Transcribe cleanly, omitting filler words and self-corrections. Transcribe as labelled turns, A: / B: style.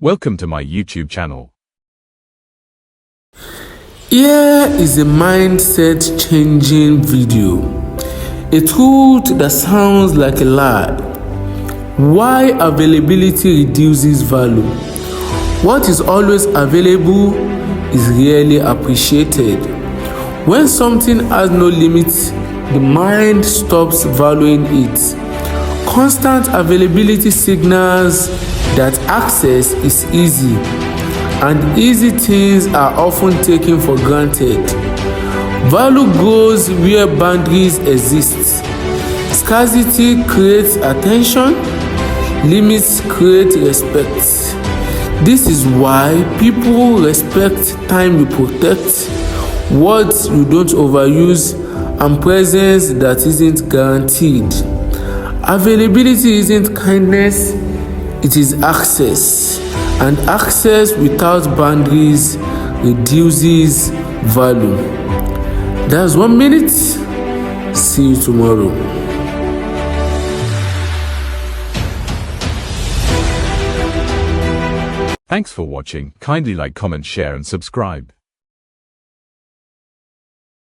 A: Welcome to my YouTube channel.
B: Here is a mindset changing video. A truth that sounds like a lie. Why availability reduces value. What is always available is rarely appreciated. When something has no limits, the mind stops valuing it. Constant availability signals that access is easy, and easy things are often taken for granted. Value grows where boundaries exist. Scarcity creates attention, limits create respect. This is why people respect time you protect, words you don't overuse, and presence that isn't guaranteed. Availability isn't kindness, it is access. And access without boundaries reduces value. That's 1 minute. See you tomorrow.
A: Thanks for watching. Kindly like, comment, share and subscribe.